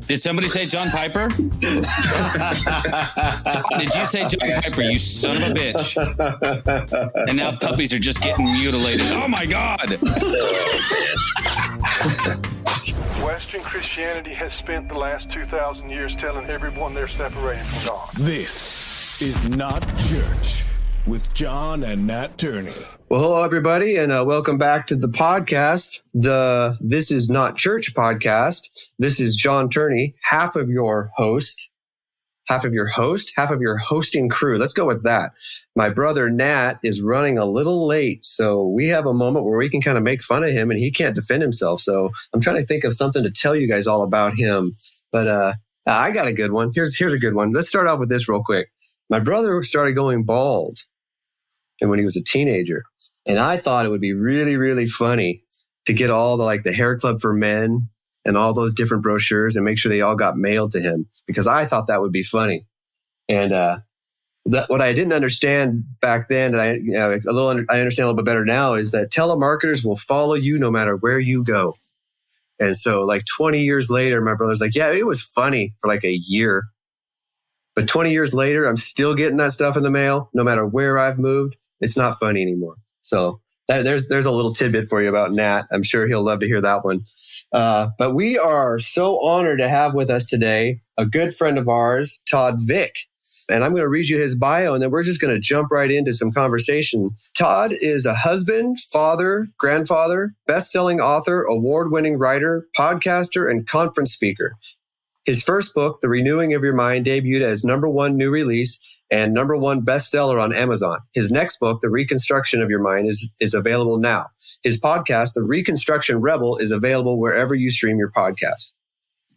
Did somebody say John Piper? Did you say John Piper, you son of a bitch? And now puppies are just getting mutilated. Oh, my God. Western Christianity has spent the last 2,000 years telling everyone they're separated from God. This is Not Church with John and Nat Turney. Well, hello, everybody, and welcome back to the podcast, the This Is Not Church podcast. This is John Turney, half of your hosting crew. Let's go with that. My brother, Nat, is running a little late, so we have a moment where we can kind of make fun of him, and he can't defend himself. So I'm trying to think of something to tell you guys all about him, but I got a good one. Here's a good one. Let's start off with this real quick. My brother started going bald and when he was a teenager. And I thought it would be really, really funny to get all the Hair Club for Men and all those different brochures and make sure they all got mailed to him, because I thought that would be funny. And what I didn't understand back then, and I understand a little bit better now, is that telemarketers will follow you no matter where you go. And so 20 years later, my brother's like, yeah, it was funny for a year. But 20 years later, I'm still getting that stuff in the mail, no matter where I've moved. It's not funny anymore. So there's a little tidbit for you about Nat. I'm sure he'll love to hear that one. But we are so honored to have with us today a good friend of ours, Todd Vick. And I'm going to read you his bio, and then we're just going to jump right into some conversation. Todd is a husband, father, grandfather, best-selling author, award-winning writer, podcaster, and conference speaker. His first book, The Renewing of Your Mind, debuted as #1 new release and #1 bestseller on Amazon. His next book, The Reconstruction of Your Mind, is available now. His podcast, The Reconstruction Rebel, is available wherever you stream your podcast.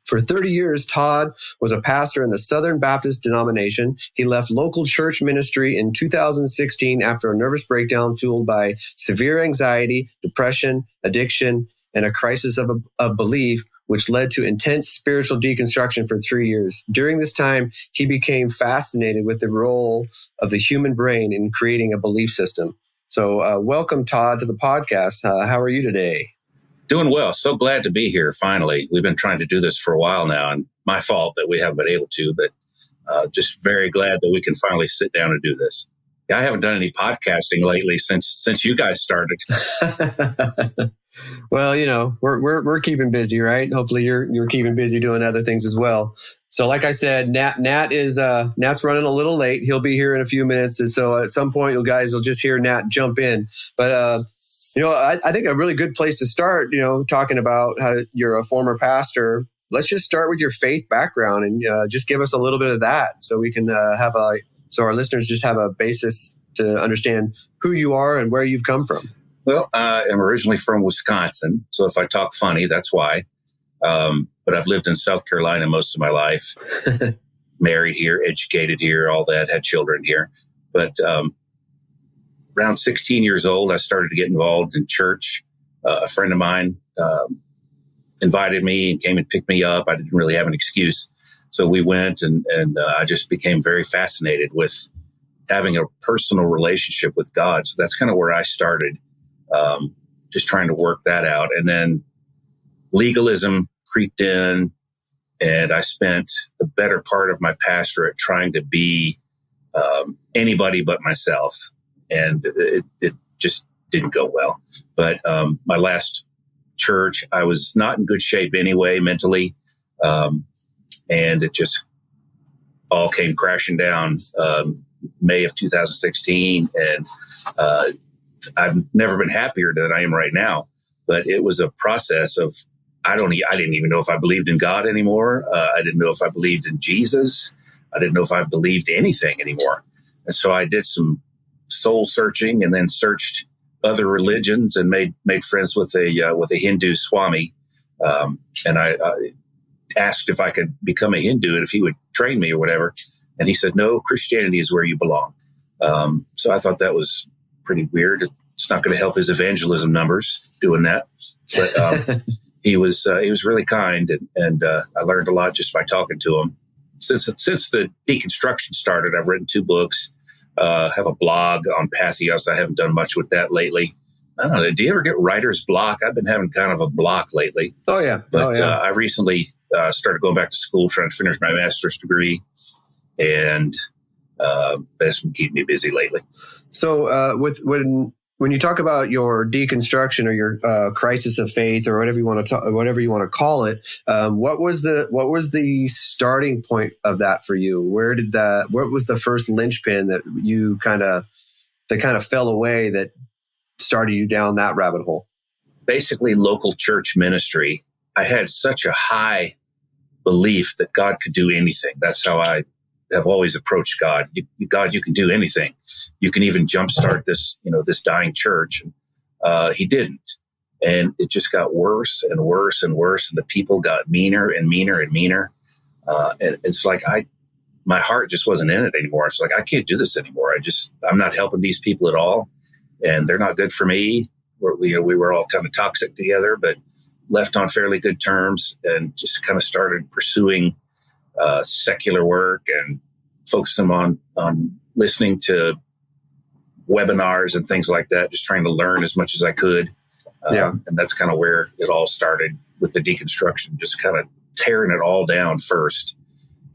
For 30 years, Todd was a pastor in the Southern Baptist denomination. He left local church ministry in 2016 after a nervous breakdown fueled by severe anxiety, depression, addiction, and a crisis of belief, which led to intense spiritual deconstruction for 3 years. During this time, he became fascinated with the role of the human brain in creating a belief system. So welcome, Todd, to the podcast. How are you today? Doing well. So glad to be here, finally. We've been trying to do this for a while now, and my fault that we haven't been able to, but just very glad that we can finally sit down and do this. Yeah, I haven't done any podcasting lately since you guys started. Well, we're keeping busy, right? Hopefully you're keeping busy doing other things as well. So like I said, Nat's running a little late. He'll be here in a few minutes. And so at some point, you guys will just hear Nat jump in. But, I think a really good place to start, talking about how you're a former pastor. Let's just start with your faith background and just give us a little bit of that so we can so our listeners just have a basis to understand who you are and where you've come from. Well, I am originally from Wisconsin, so if I talk funny, that's why. But I've lived in South Carolina most of my life, married here, educated here, all that, had children here. But around 16 years old, I started to get involved in church. A friend of mine invited me and came and picked me up. I didn't really have an excuse. So we went, and I just became very fascinated with having a personal relationship with God. So that's kind of where I started. Just trying to work that out. And then legalism creeped in, and I spent the better part of my pastorate trying to be anybody but myself. And it just didn't go well. But my last church, I was not in good shape anyway, mentally. And it just all came crashing down May of 2016. And I've never been happier than I am right now, but it was a process of, I didn't even know if I believed in God anymore. I didn't know if I believed in Jesus. I didn't know if I believed anything anymore. And so I did some soul searching and then searched other religions and made friends with a Hindu Swami. And I asked if I could become a Hindu and if he would train me or whatever. And he said, no, Christianity is where you belong. So I thought that was pretty weird. It's not going to help his evangelism numbers doing that, but he was really kind, and I learned a lot just by talking to him. Since the deconstruction started, I've written 2 books, have a blog on Patheos. I haven't done much with that lately. I don't know. Do you ever get writer's block? I've been having kind of a block lately. Oh, yeah. But I recently started going back to school, trying to finish my master's degree. And that's been keeping me busy lately. So when you talk about your deconstruction or your crisis of faith or whatever you want to call it, what was the starting point of that for you? What was the first linchpin that you kind of fell away that started you down that rabbit hole? Basically, local church ministry. I had such a high belief that God could do anything. That's how I have always approached God. God, you can do anything. You can even jumpstart this dying church. And he didn't. And it just got worse and worse and worse. And the people got meaner and meaner and meaner. And it's like my heart just wasn't in it anymore. It's like, I can't do this anymore. I'm not helping these people at all. And they're not good for me. We were all kind of toxic together, but left on fairly good terms, and just kind of started pursuing secular work and focusing on listening to webinars and things like that, just trying to learn as much as I could. And that's kind of where it all started with the deconstruction, just kind of tearing it all down first.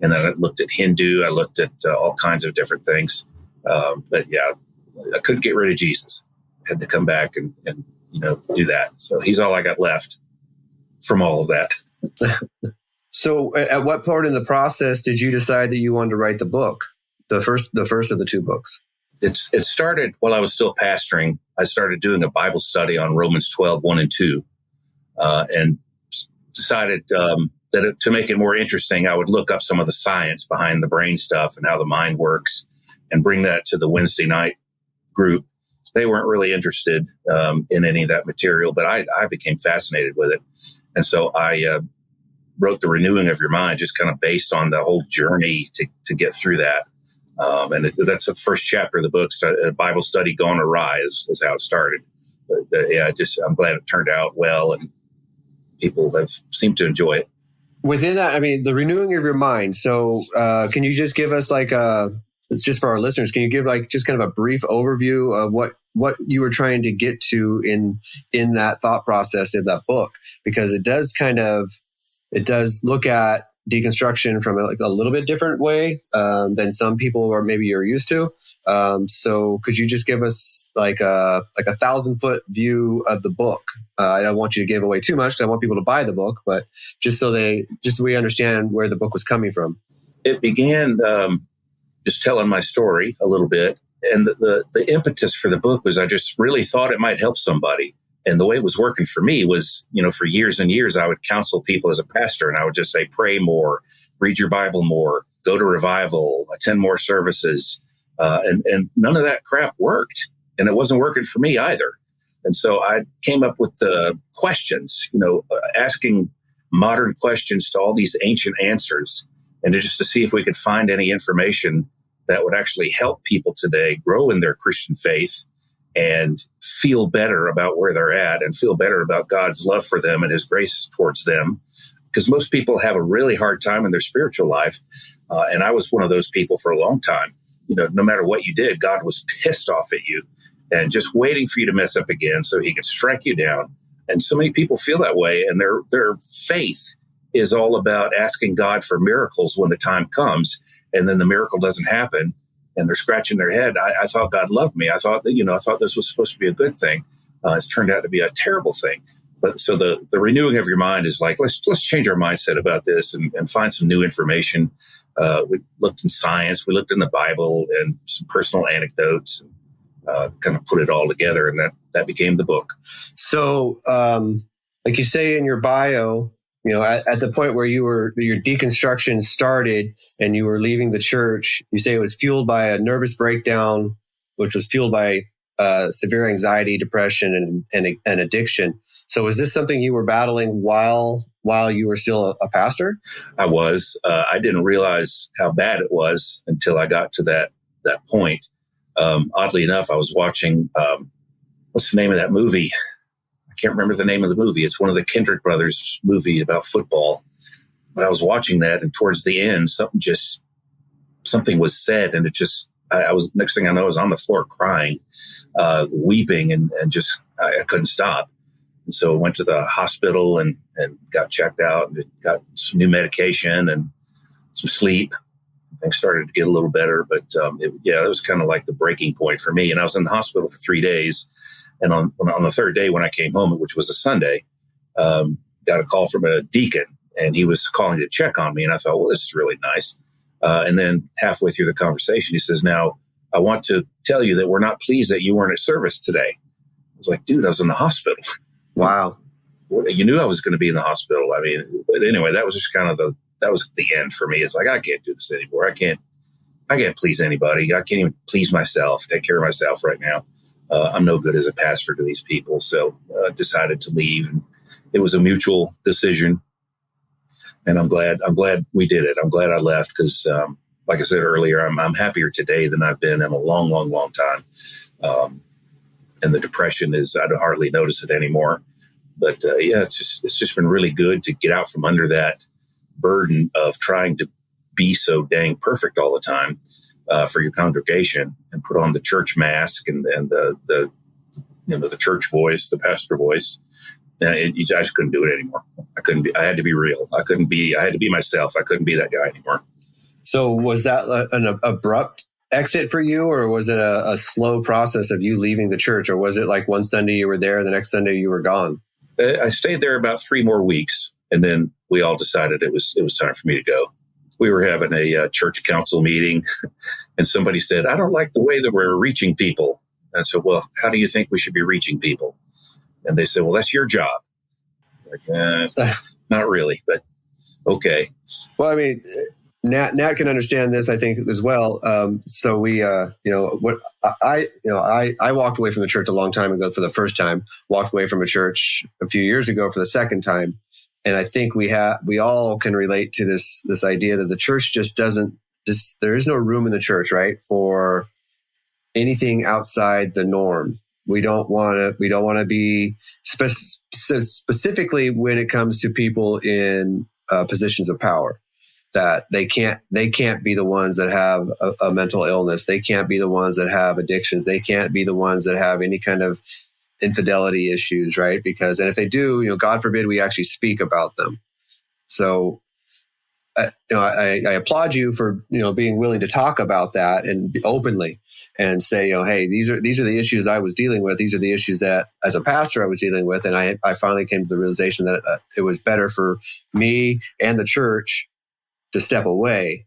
And then I looked at Hindu, I looked at all kinds of different things. But yeah, I couldn't get rid of Jesus. I had to come back and do that. So he's all I got left from all of that. So at what part in the process did you decide that you wanted to write the book? The first of the two books? It started while I was still pastoring. I started doing a Bible study on Romans 12, 1 and 2, and decided that to make it more interesting, I would look up some of the science behind the brain stuff and how the mind works and bring that to the Wednesday night group. They weren't really interested in any of that material, but I became fascinated with it. And so I wrote The Renewing of Your Mind, just kind of based on the whole journey to get through that. And that's the first chapter of the book. A Bible study gone awry is how it started. But I'm glad it turned out well, and people have seemed to enjoy it. Within that, I mean, The Renewing of Your Mind. So can you just give us just for our listeners, can you give just kind of a brief overview of what you were trying to get to in that thought process of that book? Because it does look at deconstruction from a little bit different way than some people or maybe you're used to. So could you just give us like a 1,000-foot view of the book? I don't want you to give away too much because I want people to buy the book, but just so we understand where the book was coming from. It began just telling my story a little bit. And the impetus for the book was I just really thought it might help somebody. And the way it was working for me was, for years and years, I would counsel people as a pastor, and I would just say, pray more, read your Bible more, go to revival, attend more services. And none of that crap worked. And it wasn't working for me either. And so I came up with the questions, asking modern questions to all these ancient answers, and just to see if we could find any information that would actually help people today grow in their Christian faith and feel better about where they're at and feel better about God's love for them and his grace towards them. Because most people have a really hard time in their spiritual life. And I was one of those people for a long time. No matter what you did, God was pissed off at you and just waiting for you to mess up again so he could strike you down. And so many people feel that way. And their faith is all about asking God for miracles when the time comes. And then the miracle doesn't happen. And they're scratching their head. I thought God loved me. I thought that, I thought this was supposed to be a good thing. It's turned out to be a terrible thing. But so the renewing of your mind is like, let's change our mindset about this and find some new information. We looked in science, we looked in the Bible and some personal anecdotes, and kind of put it all together. And that became the book. So, like you say in your bio, at the point where your deconstruction started and you were leaving the church, you say it was fueled by a nervous breakdown, which was fueled by severe anxiety, depression, and addiction. So was this something you were battling while you were still a pastor? I was. I didn't realize how bad it was until I got to that point. Oddly enough, I was watching, what's the name of that movie? I can't remember the name of the movie. It's one of the Kendrick brothers movie about football. But I was watching that, and towards the end, something was said, and it just I was, next thing I know, I was on the floor crying, weeping, and just, I couldn't stop. And so I went to the hospital and got checked out and got some new medication and some sleep. Things started to get a little better, but it was kind of like the breaking point for me. And I was in the hospital for 3 days. And on the third day when I came home, which was a Sunday, got a call from a deacon, and he was calling to check on me. And I thought, well, this is really nice. And then halfway through the conversation, he says, "Now, I want to tell you that we're not pleased that you weren't at service today." I was like, dude, I was in the hospital. Wow. You knew I was going to be in the hospital. I mean, but anyway, that was just kind of that was the end for me. It's like, I can't do this anymore. I can't please anybody. I can't even please myself, take care of myself right now. I'm no good as a pastor to these people. So decided to leave. And it was a mutual decision. And I'm glad we did it. I'm glad I left because, like I said earlier, I'm happier today than I've been in a long, long, long time. And the depression I don't hardly notice it anymore. But it's just been really good to get out from under that burden of trying to be so dang perfect all the time for your congregation, and put on the church mask and the church voice, the pastor voice. And I just couldn't do it anymore. I had to be real. I had to be myself. I couldn't be that guy anymore. So was that an abrupt exit for you, or was it a slow process of you leaving the church, or was it like one Sunday you were there, the next Sunday you were gone? I stayed there about 3 more weeks, and then we all decided it was time for me to go. We were having a church council meeting, and somebody said, "I don't like the way that we're reaching people." And I said, "Well, how do you think we should be reaching people?" And they said, "Well, that's your job." Like, not really, but okay. Well, I mean, Nat can understand this, I think, as well. So we, I walked away from the church a long time ago for the first time. Walked away from a church a few years ago for the second time, and I think we all can relate to this idea that the church there is no room in the church, right, for anything outside the norm. We don't want to be specifically when it comes to people in positions of power, that they can't be the ones that have a mental illness. They can't be the ones that have addictions. They can't be the ones that have any kind of infidelity issues, right? And if they do, God forbid we actually speak about them. So, I applaud you for, being willing to talk about that and openly and say, hey, these are the issues I was dealing with. These are the issues that as a pastor I was dealing with. And I finally came to the realization that it was better for me and the church to step away.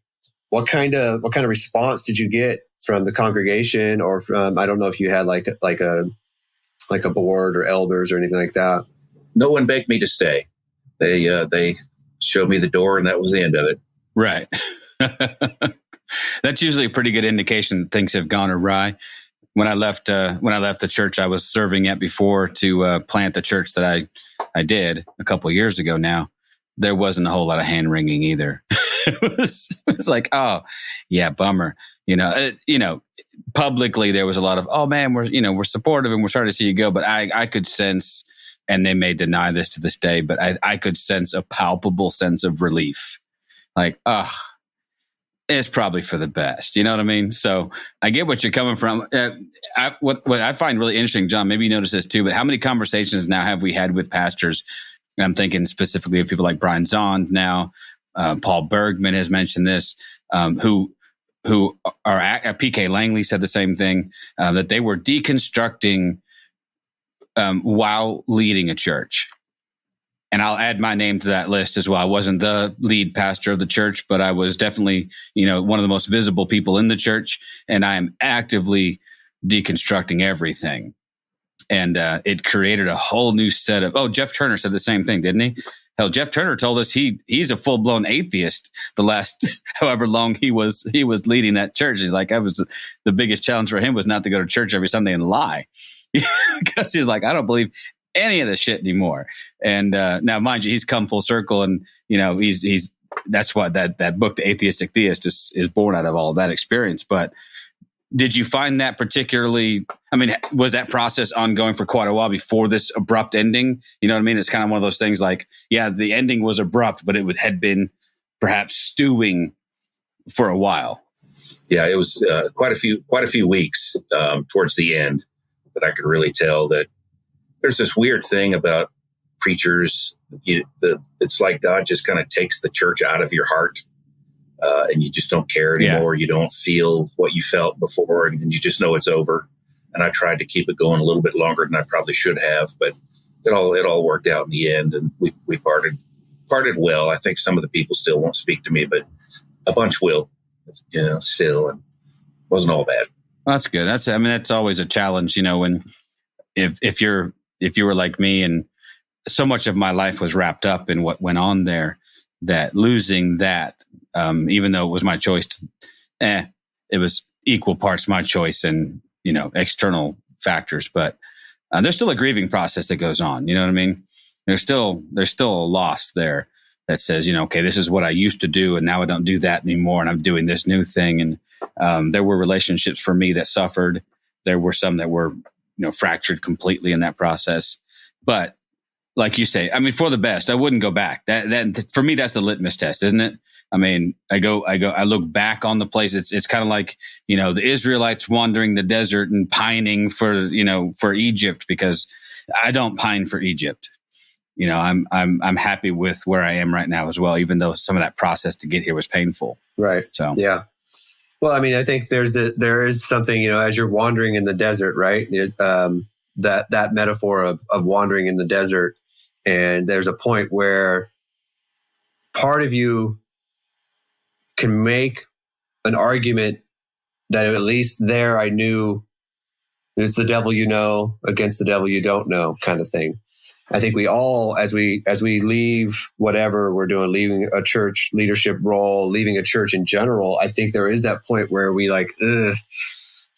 What kind of response did you get from the congregation, or from, I don't know if you had like a board or elders or anything like that? No one begged me to stay. They showed me the door, and that was the end of it. Right. That's usually a pretty good indication that things have gone awry. When I left the church I was serving at before to plant the church that I did a couple of years ago now, there wasn't a whole lot of hand wringing either. It was like, oh yeah, bummer. Publicly there was a lot of, oh man, we're supportive and we're sorry to see you go. But I could sense, and they may deny this to this day, but I could sense a palpable sense of relief. Like, it's probably for the best. You know what I mean? So I get what you're coming from. What I find really interesting, John, maybe you notice this too, but how many conversations now have we had with pastors? And I'm thinking specifically of people like Brian Zahnd now. Paul Bergman has mentioned this, who are PK Langley said the same thing, that they were deconstructing while leading a church. And I'll add my name to that list as well. I wasn't the lead pastor of the church, but I was definitely, one of the most visible people in the church. And I am actively deconstructing everything. And it created a whole new set of, Jeff Turner said the same thing, didn't he? Hell, Jeff Turner told us he's a full-blown atheist the last however long he was leading that church. He's like, the biggest challenge for him was not to go to church every Sunday and lie. Because he's like, I don't believe any of this shit anymore. And now, mind you, he's come full circle, and he's that's why that book, The Atheistic Theist, is born out of all of that experience. But did you find that particularly? I mean, was that process ongoing for quite a while before this abrupt ending? You know what I mean? It's kind of one of those things like, yeah, the ending was abrupt, but it had been perhaps stewing for a while. Yeah, it was quite a few weeks towards the end that I could really tell that there's this weird thing about preachers. It's like God just kind of takes the church out of your heart, and you just don't care anymore. Yeah. You don't feel what you felt before, and you just know it's over. And I tried to keep it going a little bit longer than I probably should have, but it all worked out in the end, and we parted well. I think some of the people still won't speak to me, but a bunch will, still, and it wasn't all bad. Well, that's good. That's always a challenge, when if you were like me, and so much of my life was wrapped up in what went on there, that losing that, even though it was my choice, it was equal parts my choice and, external factors, but there's still a grieving process that goes on. You know what I mean? There's still a loss there that says, okay, this is what I used to do, and now I don't do that anymore, and I'm doing this new thing. And there were relationships for me that suffered. There were some that were, fractured completely in that process. But like you say, for the best, I wouldn't go back. That for me, that's the litmus test, isn't it? I look back on the place. It's kind of like, the Israelites wandering the desert and pining for Egypt, because I don't pine for Egypt. I'm happy with where I am right now as well, even though some of that process to get here was painful. Right. So, yeah. Well, I think there is something, as you're wandering in the desert, right? That metaphor of wandering in the desert. And there's a point where part of you can make an argument that at least there I knew it's the devil against the devil you don't know kind of thing. I think we all, as we leave whatever we're doing, leaving a church leadership role, leaving a church in general, I think there is that point where we like,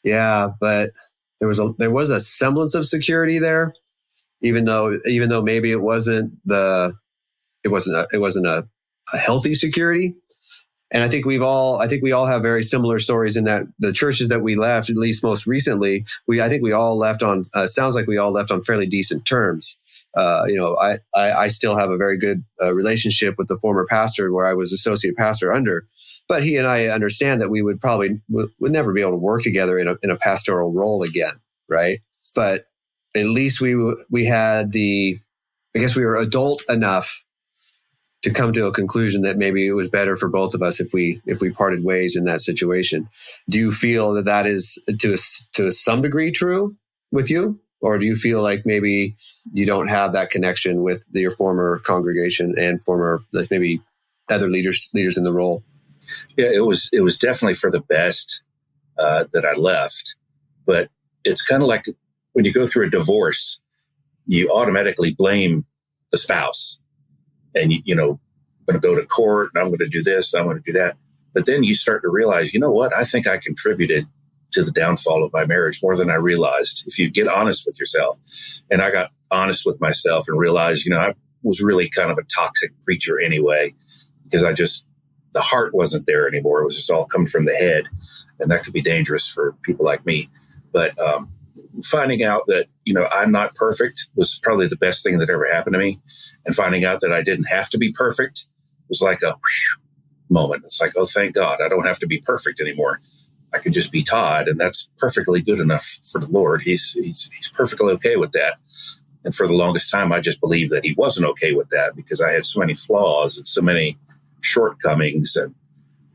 yeah, but there was a semblance of security there, even though maybe it wasn't a healthy security. And I think we all have very similar stories in that the churches that we left, at least most recently, I think we all left on, sounds like we all left on fairly decent terms. I still have a very good relationship with the former pastor where I was associate pastor under, but he and I understand that we would never be able to work together in a pastoral role again. Right. But at least we had I guess we were adult enough to come to a conclusion that maybe it was better for both of us if we parted ways in that situation. Do you feel that is to some degree true with you? Or do you feel like maybe you don't have that connection with your former congregation and former, maybe other leaders in the role? Yeah, it was definitely for the best that I left. But it's kind of like when you go through a divorce, you automatically blame the spouse. And, I'm going to go to court and I'm going to do this, I'm going to do that. But then you start to realize, you know what? I think I contributed to the downfall of my marriage more than I realized. If you get honest with yourself. And I got honest with myself and realized, I was really kind of a toxic preacher anyway, because the heart wasn't there anymore. It was just all coming from the head. And that could be dangerous for people like me. But finding out that, I'm not perfect was probably the best thing that ever happened to me. And finding out that I didn't have to be perfect was like a moment. It's like, oh, thank God, I don't have to be perfect anymore. I could just be Todd, and that's perfectly good enough for the Lord. He's perfectly okay with that. And for the longest time, I just believed that he wasn't okay with that because I had so many flaws and so many shortcomings. And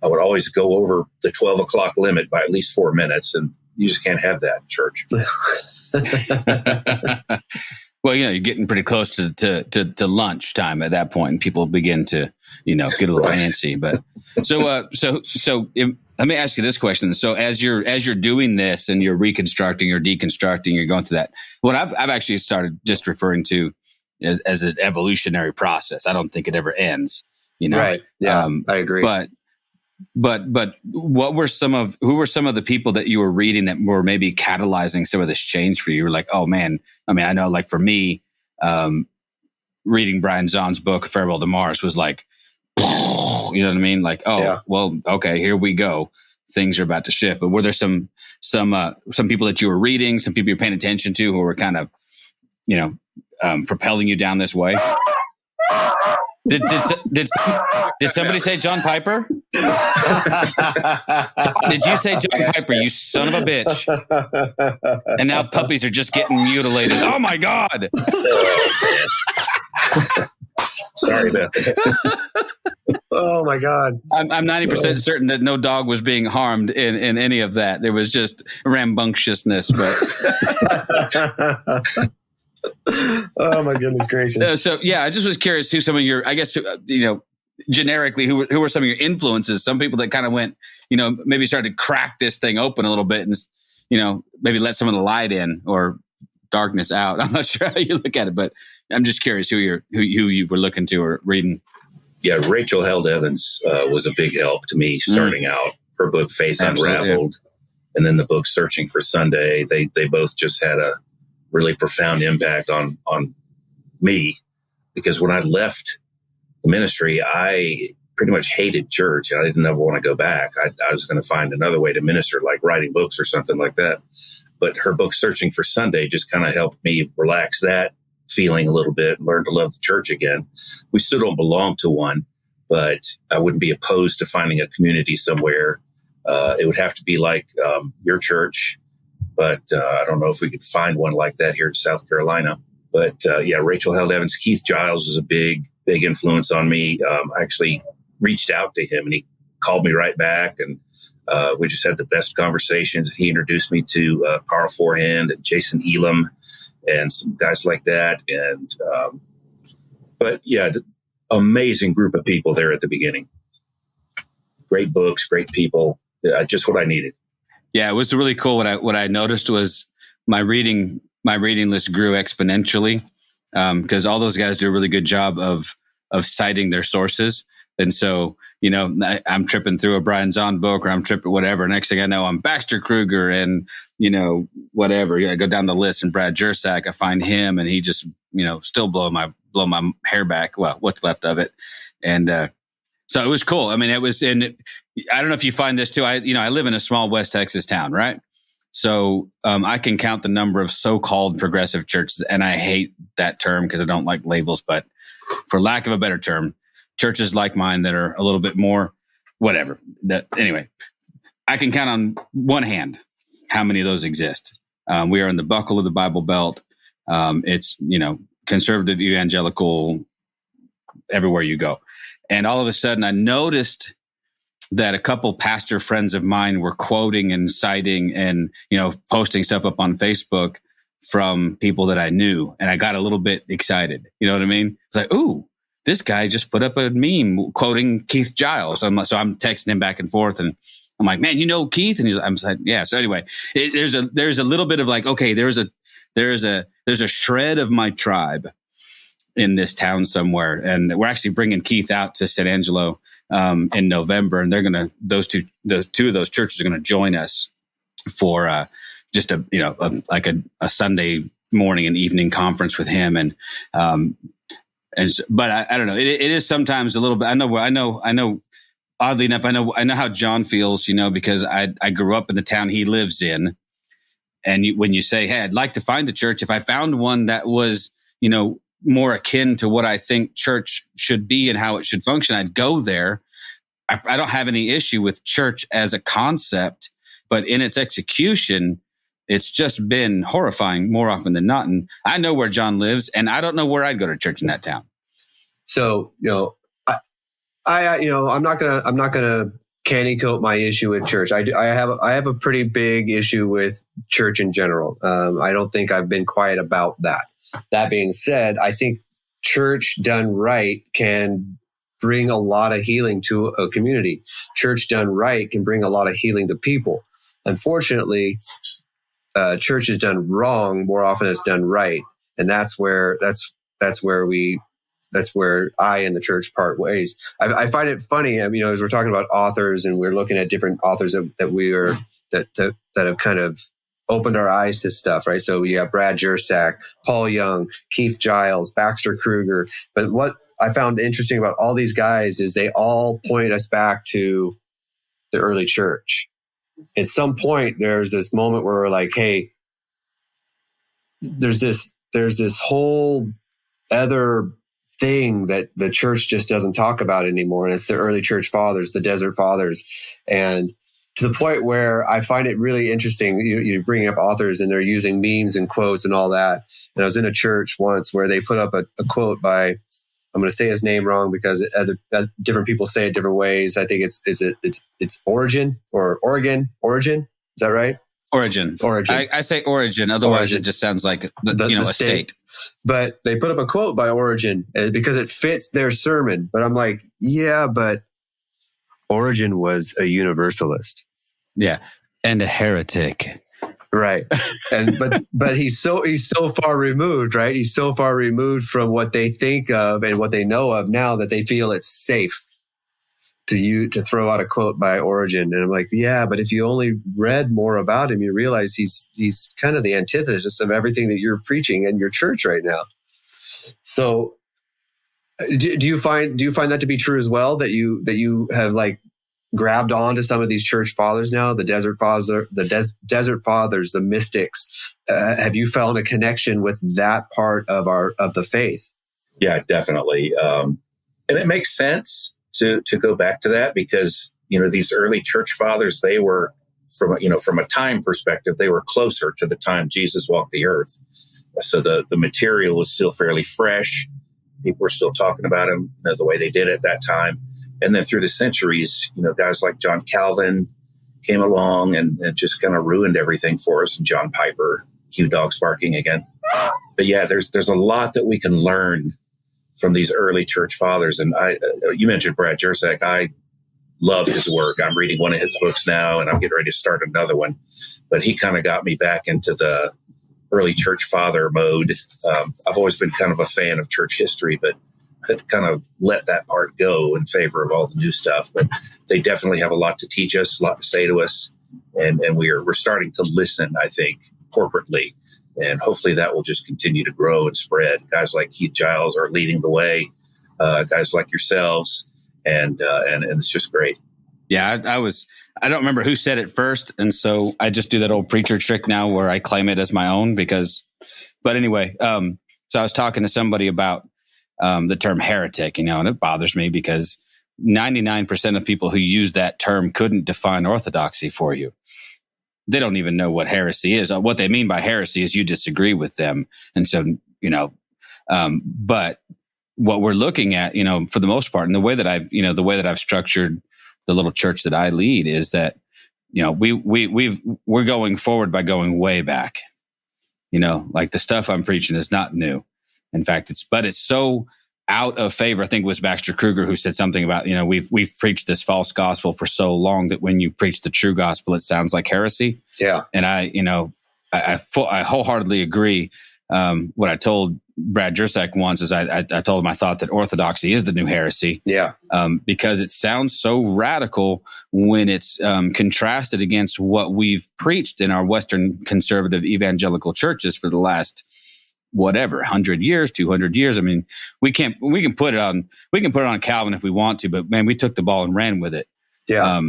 I would always go over the 12 o'clock limit by at least 4 minutes. And you just can't have that in church. Well, you're getting pretty close to lunch time at that point, and people begin to, get a little antsy. But so let me ask you this question. So as you're doing this and you're reconstructing or deconstructing, you're going through that. What I've actually started just referring to as an evolutionary process. I don't think it ever ends. Right? Yeah, I agree. But who were some of the people that you were reading that were maybe catalyzing some of this change for you? You were like, oh man, I know, like for me, reading Brian Zahn's book, Farewell to Mars, was like, you know what I mean? Like, oh, yeah. Well, okay, here we go. Things are about to shift. But were there some people that you were reading, some people you're paying attention to who were kind of, propelling you down this way? Did somebody say John Piper? Did you say John Piper, you son of a bitch? And now puppies are just getting mutilated. Oh my God. Sorry about that. Oh my God. I'm 90% certain that no dog was being harmed in any of that. There was just rambunctiousness, but oh my goodness gracious. So yeah, I just was curious who some of your, I guess, generically, who were some of your influences? Some people that kind of went, maybe started to crack this thing open a little bit and, maybe let some of the light in or darkness out. I'm not sure how you look at it, but I'm just curious who you were looking to or reading. Yeah, Rachel Held Evans was a big help to me starting out. Her book Faith Unraveled, and then the book Searching for Sunday. They both just had a really profound impact on me, because when I left the ministry, I pretty much hated church. I didn't ever want to go back. I was going to find another way to minister, like writing books or something like that. But her book Searching for Sunday just kind of helped me relax that feeling a little bit and learn to love the church again. We still don't belong to one, but I wouldn't be opposed to finding a community somewhere. It would have to be like your church, but I don't know if we could find one like that here in South Carolina. But Rachel Held Evans, Keith Giles was a big influence on me. I actually reached out to him and he called me right back, and we just had the best conversations. He introduced me to Carl Forehand and Jason Elam and some guys like that. And, amazing group of people there at the beginning. Great books, great people, just what I needed. Yeah, it was really cool. What I noticed was my reading list grew exponentially, because all those guys do a really good job of citing their sources. And so, I'm tripping through a Brian Zahn book, or I'm tripping whatever. Next thing I know, I'm Baxter Kruger and, whatever. I go down the list, and Brad Jersak, I find him, and he just, still blow my hair back. Well, what's left of it. And, so it was cool. I mean, it was I don't know if you find this too. I live in a small West Texas town, right? So, I can count the number of so-called progressive churches, and I hate that term because I don't like labels, but for lack of a better term, churches like mine that are a little bit more whatever. Anyway, I can count on one hand how many of those exist. We are in the buckle of the Bible Belt. It's, conservative, evangelical, everywhere you go. And all of a sudden I noticed that a couple pastor friends of mine were quoting and citing and, posting stuff up on Facebook from people that I knew. And I got a little bit excited. You know what I mean? It's like, ooh, this guy just put up a meme quoting Keith Giles. So I'm texting him back and forth, and I'm like, man, Keith? And I'm like, yeah. So anyway, there's a little bit of like, okay, there's a shred of my tribe in this town somewhere. And we're actually bringing Keith out to San Angelo in November. And they're going to, the two of those churches are going to join us for just a Sunday morning and evening conference with him. But I don't know. It is sometimes a little bit. I know. Oddly enough, I know how John feels. Because I grew up in the town he lives in, and when you say, "Hey, I'd like to find a church," if I found one that was, more akin to what I think church should be and how it should function, I'd go there. I don't have any issue with church as a concept, but in its execution, it's just been horrifying more often than not. And I know where John lives, and I don't know where I'd go to church in that town. So, I'm not gonna candy coat my issue with church. I have a pretty big issue with church in general. I don't think I've been quiet about that. That being said, I think church done right can bring a lot of healing to a community. Church done right can bring a lot of healing to people. Unfortunately, church is done wrong more often than it's done right, and that's where I and the church part ways. I find it funny, as we're talking about authors and we're looking at different authors that have kind of opened our eyes to stuff, right? So we have Brad Jersak, Paul Young, Keith Giles, Baxter Kruger. But what I found interesting about all these guys is they all point us back to the early church. At some point, there's this moment where we're like, hey, there's this whole other thing that the church just doesn't talk about anymore. And it's the early church fathers, the desert fathers. And to the point where I find it really interesting, you bring up authors and they're using memes and quotes and all that. And I was in a church once where they put up a quote by, I'm going to say his name wrong because different people say it different ways. I think it's Origin or Oregon. Origin. Is that right? Origin. I say Origin. Otherwise, It just sounds like a state. But they put up a quote by Origin because it fits their sermon. But I'm like, yeah, but Origin was a universalist. Yeah. And a heretic. Right. And but he's so far removed, right? He's so far removed from what they think of and what they know of now that they feel it's safe to throw out a quote by Origin. And I'm like, yeah, but if you only read more about him, you realize he's kind of the antithesis of everything that you're preaching in your church right now. So do you find that to be true as well? That you have like grabbed onto some of these church fathers now, the desert fathers, the mystics. Have you found a connection with that part of the faith? Yeah, definitely. And it makes sense to go back to that because, these early church fathers, they were from a time perspective, they were closer to the time Jesus walked the earth. So the material was still fairly fresh. People were still talking about him the way they did at that time. And then through the centuries, guys like John Calvin came along and just kind of ruined everything for us. And John Piper, cue dogs barking again. But yeah, there's a lot that we can learn from these early church fathers. And you mentioned Brad Jersak. I love his work. I'm reading one of his books now, and I'm getting ready to start another one. But he kind of got me back into the early church father mode. I've always been kind of a fan of church history, but had kind of let that part go in favor of all the new stuff. But they definitely have a lot to teach us, a lot to say to us. And we're starting to listen, I think, corporately. And hopefully that will just continue to grow and spread. Guys like Keith Giles are leading the way, guys like yourselves. And it's just great. Yeah, I don't remember who said it first. And so I just do that old preacher trick now where I claim it as my own but anyway, so I was talking to somebody about the term heretic, and it bothers me because 99% of people who use that term couldn't define orthodoxy for you. They don't even know what heresy is. What they mean by heresy is you disagree with them. And so, but what we're looking at, for the most part, and the way that I've structured the little church that I lead is that, we're going forward by going way back. Like the stuff I'm preaching is not new. In fact, it's so out of favor. I think it was Baxter Kruger who said something about, we've preached this false gospel for so long that when you preach the true gospel, it sounds like heresy. Yeah. And I wholeheartedly agree. What I told Brad Jersak once is I told him I thought that orthodoxy is the new heresy. Yeah. Because it sounds so radical when it's contrasted against what we've preached in our Western conservative evangelical churches for the last 100 years, 200 years. I mean, we can put it on Calvin if we want to, but man, we took the ball and ran with it. Yeah.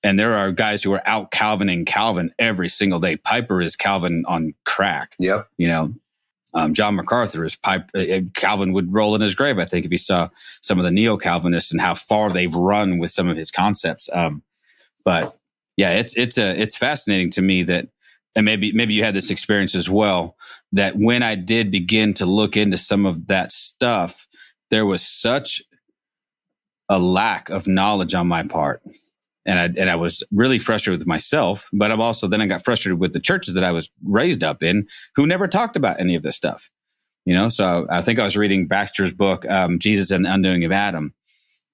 And there are guys who are out Calvining Calvin every single day. Piper is Calvin on crack. Yep. John MacArthur is Calvin would roll in his grave, I think, if he saw some of the neo-Calvinists and how far they've run with some of his concepts. But yeah, it's fascinating to me that, and maybe you had this experience as well, that when I did begin to look into some of that stuff, there was such a lack of knowledge on my part. And I was really frustrated with myself, but I got frustrated with the churches that I was raised up in who never talked about any of this stuff. So I think I was reading Baxter's book, Jesus and the Undoing of Adam.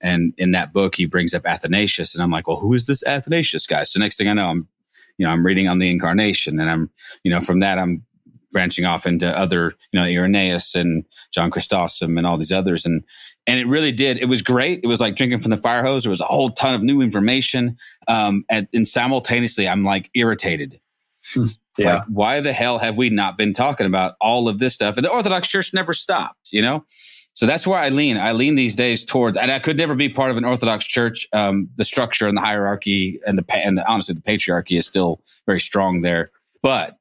And in that book, he brings up Athanasius. And I'm like, well, who is this Athanasius guy? So next thing I know, I'm reading on the incarnation, and I'm, from that, I'm branching off into other, Irenaeus and John Chrysostom and all these others. And it really did. It was great. It was like drinking from the fire hose. There was a whole ton of new information. And simultaneously, I'm like irritated. Yeah. Like, why the hell have we not been talking about all of this stuff? And the Orthodox Church never stopped, So that's where I lean. I lean these days towards, and I could never be part of an Orthodox church. The structure and the hierarchy and honestly, the patriarchy is still very strong there. But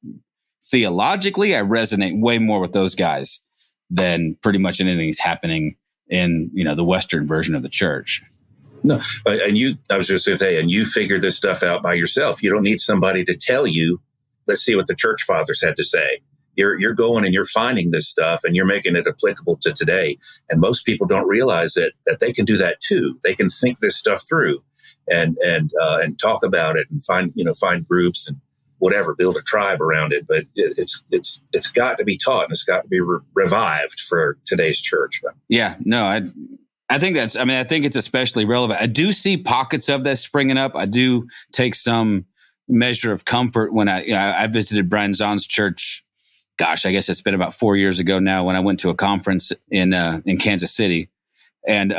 theologically, I resonate way more with those guys than pretty much anything that's happening in, the Western version of the church. No, I was just going to say, and you figure this stuff out by yourself. You don't need somebody to tell you, let's see what the church fathers had to say. You're going and you're finding this stuff and you're making it applicable to today. And most people don't realize that they can do that too. They can think this stuff through and talk about it and find groups and whatever, build a tribe around it. But it's got to be taught and it's got to be revived for today's church. Yeah, no, I think I think it's especially relevant. I do see pockets of that springing up. I do take some measure of comfort when I visited Brian Zahn's church. Gosh, I guess it's been about 4 years ago now when I went to a conference in Kansas City, and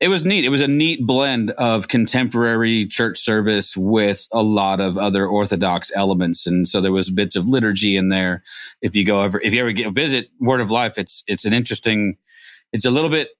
it was neat. It was a neat blend of contemporary church service with a lot of other Orthodox elements, and so there was bits of liturgy in there. If you ever visit Word of Life, it's an interesting. It's a little bit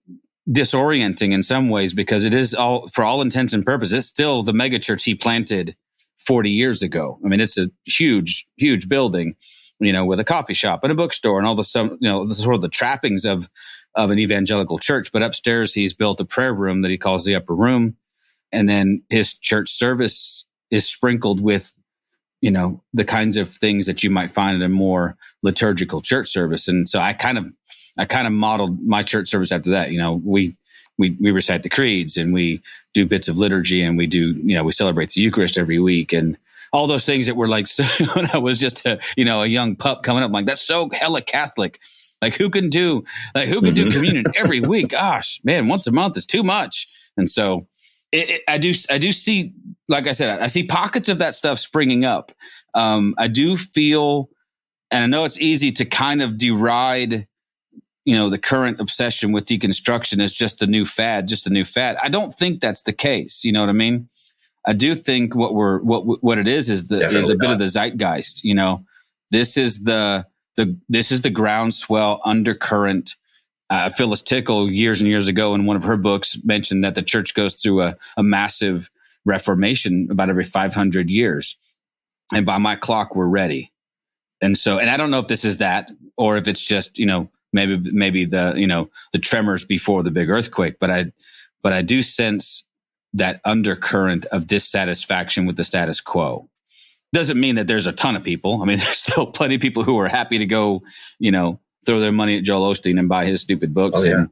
disorienting in some ways because it is for all intents and purposes, it's still the megachurch he planted 40 years ago. I mean, it's a huge, huge building, with a coffee shop and a bookstore and all the sort of the trappings of an evangelical church. But upstairs, he's built a prayer room that he calls the upper room. And then his church service is sprinkled with, the kinds of things that you might find in a more liturgical church service. And so I kind of modeled my church service after that. We recite the creeds and we do bits of liturgy and we celebrate the Eucharist every week and all those things that were like, so when I was just a young pup coming up, I'm like, that's so hella Catholic. Like who can do communion every week? Gosh, man, once a month is too much. And so I do see, like I said, I see pockets of that stuff springing up. I do feel, and I know it's easy to kind of deride, the current obsession with deconstruction as just a new fad. I don't think that's the case. You know what I mean? I do think what it is a bit of the zeitgeist. This is the groundswell undercurrent. Phyllis Tickle years and years ago in one of her books mentioned that the church goes through a massive reformation about every 500 years. And by my clock, we're ready. And I don't know if this is that, or if it's just, maybe the tremors before the big earthquake, but I do sense that undercurrent of dissatisfaction with the status quo. Doesn't mean that there's a ton of people. I mean, there's still plenty of people who are happy to go, throw their money at Joel Osteen and buy his stupid books and,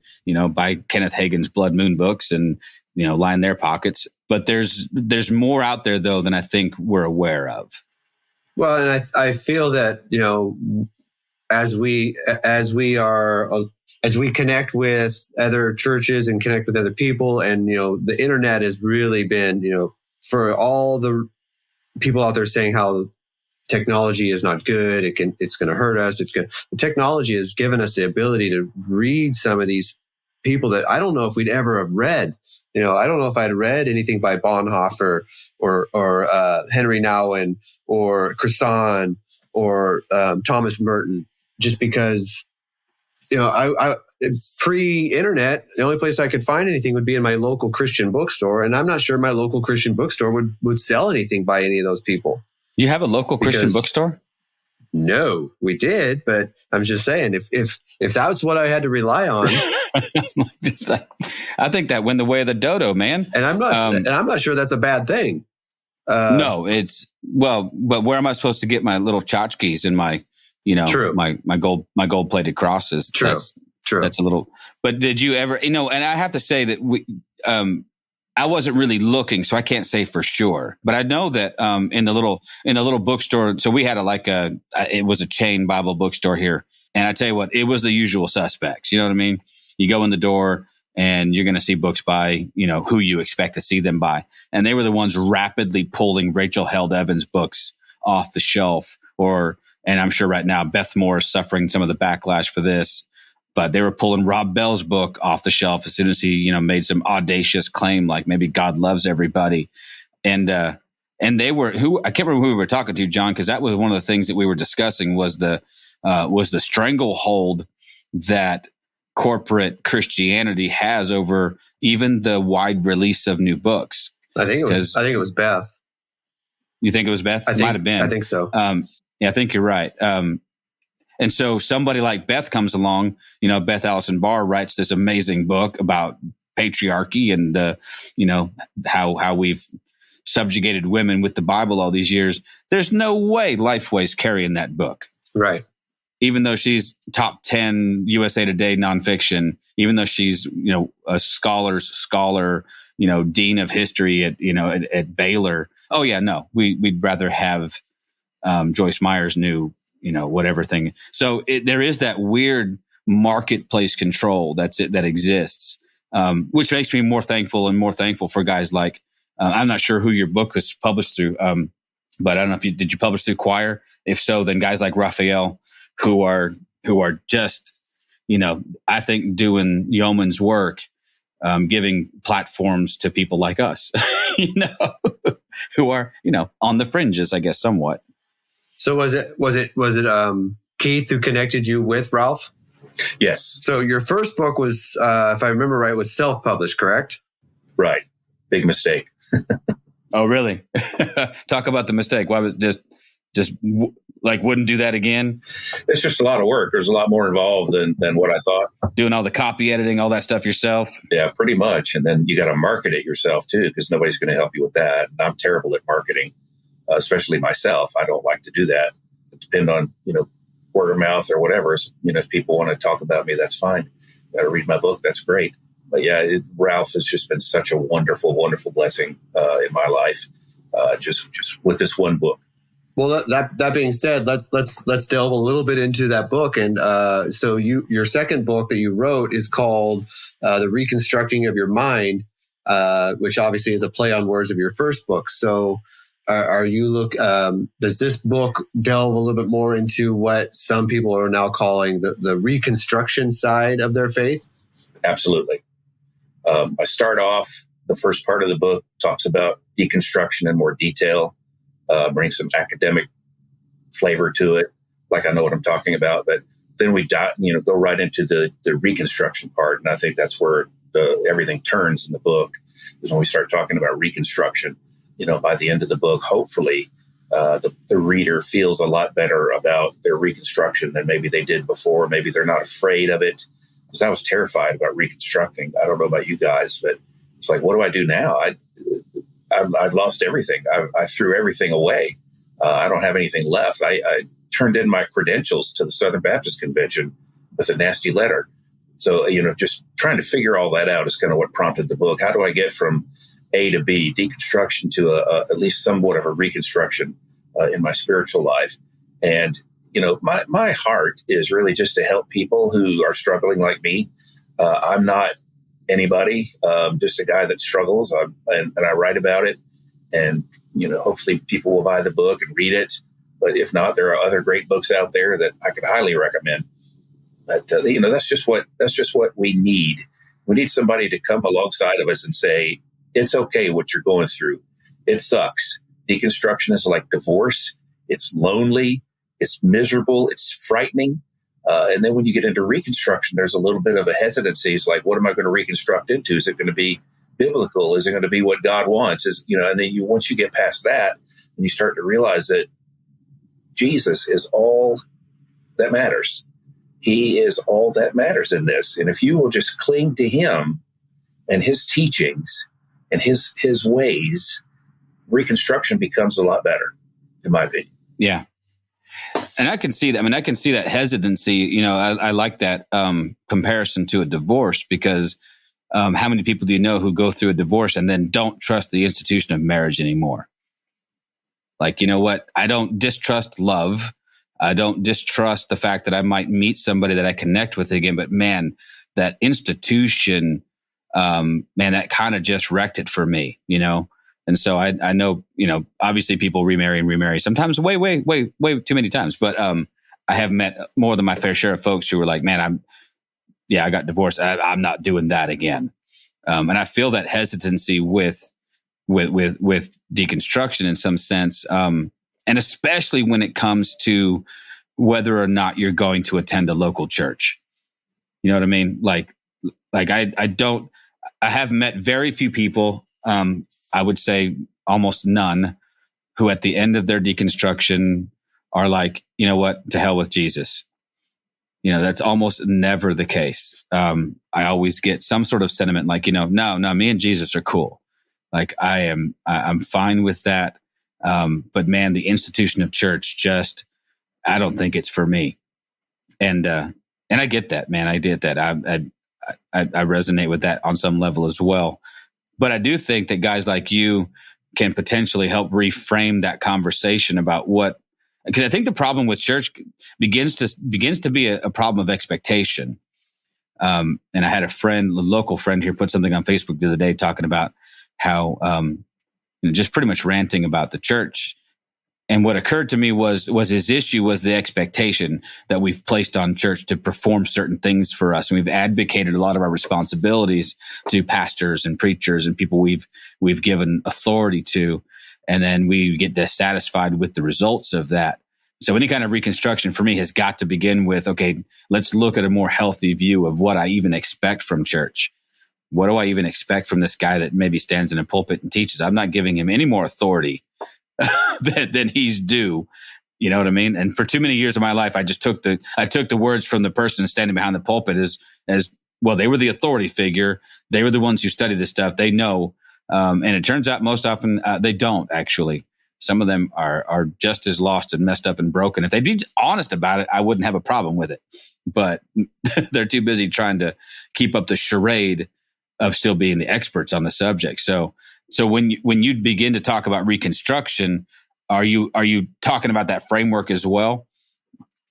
buy Kenneth Hagin's Blood Moon books and, line their pockets. But there's more out there though than I think we're aware of. Well, and I feel that, as we connect with other churches and connect with other people, and the internet has really been, for all the people out there saying how technology is not good, it's going to hurt us. The technology has given us the ability to read some of these people that I don't know if we'd ever have read. I don't know if I'd read anything by Bonhoeffer or Henry Nouwen or Crossan or Thomas Merton, just because, I pre-internet, the only place I could find anything would be in my local Christian bookstore. And I'm not sure my local Christian bookstore would sell anything by any of those people. You have a local Christian bookstore? No, we did, but I'm just saying, if that was what I had to rely on, I think that went the way of the dodo, man. And I'm not sure that's a bad thing. No, but where am I supposed to get my little tchotchkes and my, True. my gold plated crosses? True. True. That's a little. But did you ever, and I have to say that I wasn't really looking, so I can't say for sure. But I know that in the little bookstore, so we had it was a chain Bible bookstore here, and I tell you what, it was the usual suspects. You know what I mean? You go in the door, and you're going to see books by who you expect to see them by, and they were the ones rapidly pulling Rachel Held Evans books off the shelf, and I'm sure right now Beth Moore is suffering some of the backlash for this. But they were pulling Rob Bell's book off the shelf as soon as he, made some audacious claim like maybe God loves everybody, and they were I can't remember who we were talking to, John, because that was one of the things that we were discussing was the stranglehold that corporate Christianity has over even the wide release of new books. I think it was Beth. You think it was Beth? It might have been. I think so. Yeah, I think you're right. And so somebody like Beth comes along, Beth Allison Barr writes this amazing book about patriarchy and how we've subjugated women with the Bible all these years. There's no way Lifeway's carrying that book. Right. Even though she's top 10 USA Today nonfiction, even though she's, a scholar's scholar, dean of history at Baylor. Oh yeah, no, we'd rather have Joyce Meyer's new, whatever thing. So there is that weird marketplace control that exists, which makes me more thankful for guys like, I'm not sure who your book was published through, but I don't know did you publish through Choir? If so, then guys like Raphael, who are just, I think doing yeoman's work, giving platforms to people like us, who are, on the fringes, I guess, somewhat. So was it Keith who connected you with Ralph? Yes. So your first book was, if I remember right, was self-published, correct? Right. Big mistake. Oh, really? Talk about the mistake. Why was just wouldn't do that again? It's just a lot of work. There's a lot more involved than what I thought. Doing all the copy editing, all that stuff yourself? Yeah, pretty much. And then you got to market it yourself too, because nobody's going to help you with that. I'm terrible at marketing, especially myself. I don't like to do that. It depends on, word of mouth or whatever. If people want to talk about me, that's fine. You got to read my book. That's great. But yeah, Ralph has just been such a wonderful, wonderful blessing in my life, just with this one book. Well, that being said, let's delve a little bit into that book. And so your second book that you wrote is called The Reconstructing of Your Mind, which obviously is a play on words of your first book. So does this book delve a little bit more into what some people are now calling the reconstruction side of their faith? Absolutely. I start off, the first part of the book talks about deconstruction in more detail, bring some academic flavor to it, like I know what I'm talking about. But then we go right into the reconstruction part. And I think that's where everything turns in the book, is when we start talking about reconstruction. By the end of the book, hopefully, the reader feels a lot better about their reconstruction than maybe they did before. Maybe they're not afraid of it. Because I was terrified about reconstructing. I don't know about you guys, but it's like, what do I do now? I've lost everything. I threw everything away. I don't have anything left. I turned in my credentials to the Southern Baptist Convention with a nasty letter. So, just trying to figure all that out is kind of what prompted the book. How do I get from A to B, deconstruction, to at least somewhat of a reconstruction in my spiritual life? And my heart is really just to help people who are struggling like me. I'm not anybody, just a guy that struggles, and I write about it. And, hopefully people will buy the book and read it. But if not, there are other great books out there that I could highly recommend. But, that's just what we need. We need somebody to come alongside of us and say, it's okay what you're going through. It sucks. Deconstruction is like divorce. It's lonely. It's miserable. It's frightening. And then when you get into reconstruction, there's a little bit of a hesitancy. It's like, what am I going to reconstruct into? Is it going to be biblical? Is it going to be what God wants? And then once you get past that, and you start to realize that Jesus is all that matters. He is all that matters in this. And if you will just cling to him and his teachings and his ways, reconstruction becomes a lot better, in my opinion. Yeah. And I can see that. I can see that hesitancy. I like that comparison to a divorce, because how many people do you know who go through a divorce and then don't trust the institution of marriage anymore? Like, you know what? I don't distrust love. I don't distrust the fact that I might meet somebody that I connect with again. But man, that institution, that kind of just wrecked it for me, And so I know, obviously people remarry and remarry, sometimes way too many times. But I have met more than my fair share of folks who were like, man, I got divorced. I'm not doing that again. And I feel that hesitancy with deconstruction in some sense. And especially when it comes to whether or not you're going to attend a local church. You know what I mean? Like I have met very few people, I would say almost none, who at the end of their deconstruction are like, you know what, to hell with Jesus. That's almost never the case. I always get some sort of sentiment like, no, me and Jesus are cool. Like I'm fine with that. But man, the institution of church I don't think it's for me. And I get that, man. I get that. I resonate with that on some level as well. But I do think that guys like you can potentially help reframe that conversation about because I think the problem with church begins to be a problem of expectation. And I had a local friend here, put something on Facebook the other day talking about how, just pretty much ranting about the church. And what occurred to me was his issue was the expectation that we've placed on church to perform certain things for us. And we've advocated a lot of our responsibilities to pastors and preachers and people we've given authority to. And then we get dissatisfied with the results of that. So any kind of reconstruction for me has got to begin with, okay, let's look at a more healthy view of what I even expect from church. What do I even expect from this guy that maybe stands in a pulpit and teaches? I'm not giving him any more authority than he's due. You know what I mean? And for too many years of my life, I took the words from the person standing behind the pulpit as well. They were the authority figure. They were the ones who study this stuff. They know. And it turns out most often they don't actually. Some of them are just as lost and messed up and broken. If they'd be honest about it, I wouldn't have a problem with it. But they're too busy trying to keep up the charade of still being the experts on the subject. So when you begin to talk about Reconstruction, are you talking about that framework as well?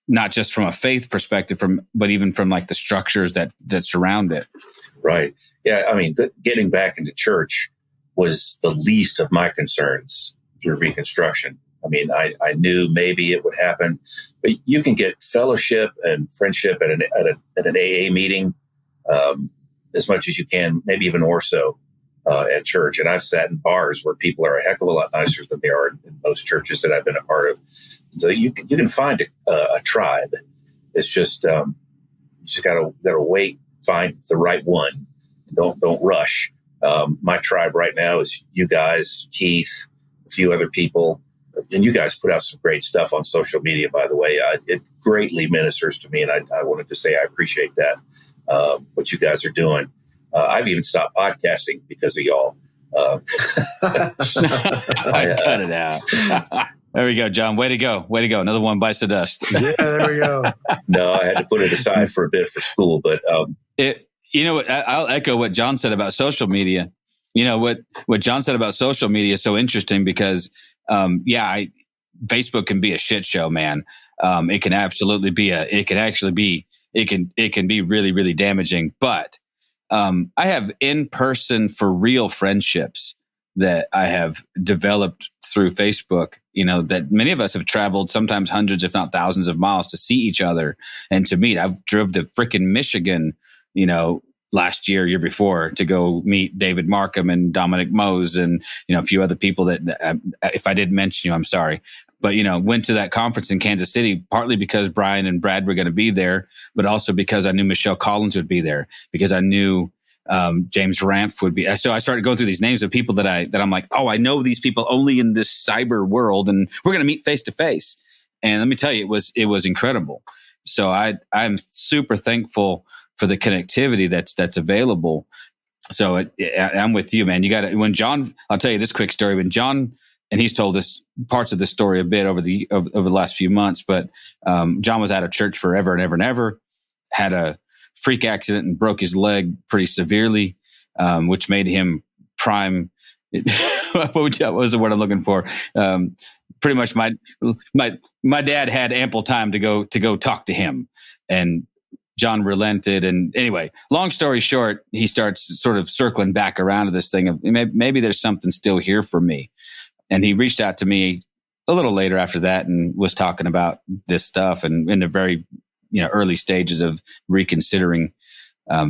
Not just from a faith perspective, but even from like the structures that surround it. Right. Yeah. I mean, getting back into church was the least of my concerns through Reconstruction. I mean, I knew maybe it would happen, but you can get fellowship and friendship at an AA meeting as much as you can, maybe even more so. At church. And I've sat in bars where people are a heck of a lot nicer than they are in most churches that I've been a part of. So you can find a tribe. It's just, you just gotta wait, find the right one. Don't rush. My tribe right now is you guys, Keith, a few other people, and you guys put out some great stuff on social media, by the way. It greatly ministers to me. And I wanted to say, I appreciate that, what you guys are doing. I've even stopped podcasting because of y'all. I cut it out. There we go, John. Way to go. Another one bites the dust. Yeah, there we go. No, I had to put it aside for a bit for school, but I'll echo what John said about social media. What John said about social media is so interesting because, Facebook can be a shit show, man. It can absolutely be it can be really, really damaging, but I have in-person for real friendships that I have developed through Facebook, that many of us have traveled sometimes hundreds, if not thousands of miles to see each other and to meet. I've drove to freaking Michigan, last year before to go meet David Markham and Dominic Mose and, a few other people that if I didn't mention you, I'm sorry. But, went to that conference in Kansas City, partly because Brian and Brad were going to be there, but also because I knew Michelle Collins would be there, because I knew James Ramph would be. So I started going through these names of people that I'm like, oh, I know these people only in this cyber world, and we're going to meet face to face. And let me tell you, it was incredible. So I'm super thankful for the connectivity that's available. So I'm with you, man. You got to, when John, I'll tell you this quick story. When John, and he's told us parts of this story a bit over the last few months, but John was out of church forever and ever and ever, had a freak accident and broke his leg pretty severely, which made him prime. What was the word I'm looking for? Pretty much my dad had ample time to go talk to him, and John relented. And anyway, long story short, he starts sort of circling back around to this thing of maybe there's something still here for me. And he reached out to me a little later after that and was talking about this stuff and in the very early stages of reconsidering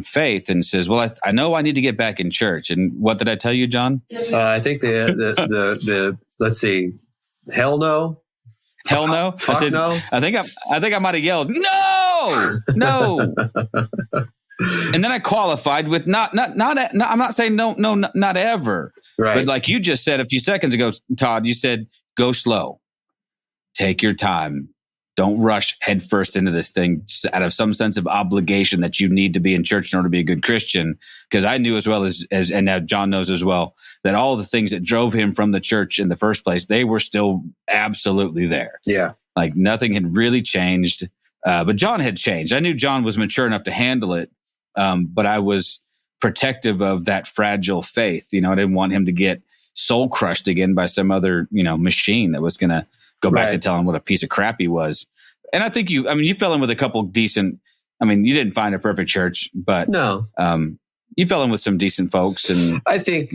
faith, and says, well, I know I need to get back in church. And what did I tell you, John? I think the let's see, hell no. I said, no. I think I might have yelled, no. And then I qualified with not. I'm not saying no, not ever. Right. But like you just said a few seconds ago, Todd, you said, go slow, take your time, Don't rush headfirst into this thing just out of some sense of obligation that you need to be in church in order to be a good Christian. Because I knew as well as and now John knows as well, that all the things that drove him from the church in the first place, they were still absolutely there. Yeah. Like nothing had really changed. But John had changed. I knew John was mature enough to handle it. But I was protective of that fragile faith. I didn't want him to get soul crushed again by some other, machine that was going to go back to telling what a piece of crap he was. And I think you fell in with a couple decent, you didn't find a perfect church, but no, you fell in with some decent folks. And I think,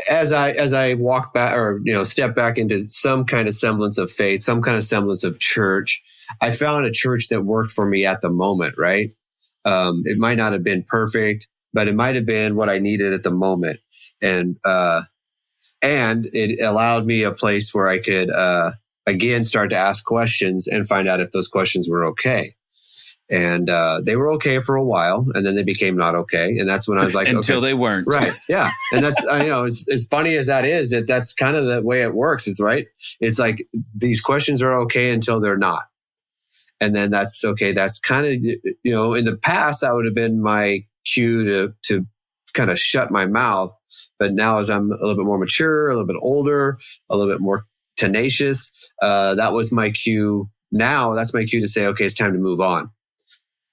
as I walk back or, step back into some kind of semblance of faith, some kind of semblance of church, I found a church that worked for me at the moment, right? It might not have been perfect, but it might have been what I needed at the moment. And it allowed me a place where I could, again, start to ask questions and find out if those questions were okay. And they were okay for a while, and then they became not okay. And that's when I was like, until okay. They weren't. Right. Yeah. And that's, as funny as that is, that's kind of the way it works. Is right. It's like these questions are okay until they're not. And then that's okay. That's kind of, in the past, that would have been my cue to kind of shut my mouth. But now as I'm a little bit more mature, a little bit older, a little bit more tenacious, that was my cue. Now that's my cue to say, okay, it's time to move on.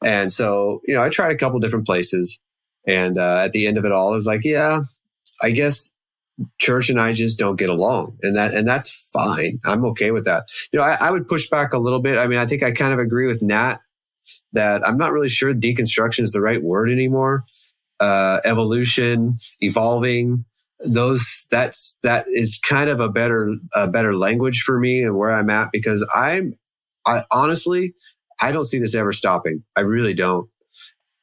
And so, I tried a couple different places, and at the end of it all, I was like, yeah, I guess church and I just don't get along, and that's fine. I'm okay with that. I would push back a little bit. I think I kind of agree with Nat that I'm not really sure deconstruction is the right word anymore. Evolution, evolving, that is kind of a better language for me and where I'm at, because I honestly, I don't see this ever stopping. I really don't.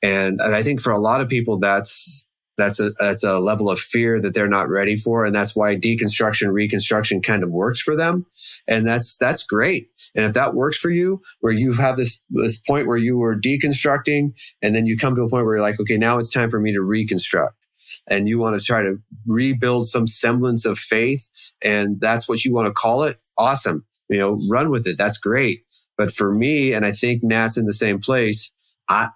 And I think for a lot of people, that's a level of fear that they're not ready for. And that's why deconstruction, reconstruction kind of works for them. And that's great. And if that works for you, where you have this point where you were deconstructing, and then you come to a point where you're like, okay, now it's time for me to reconstruct. And you want to try to rebuild some semblance of faith, and that's what you want to call it. Awesome. Run with it. That's great. But for me, and I think Nat's in the same place, I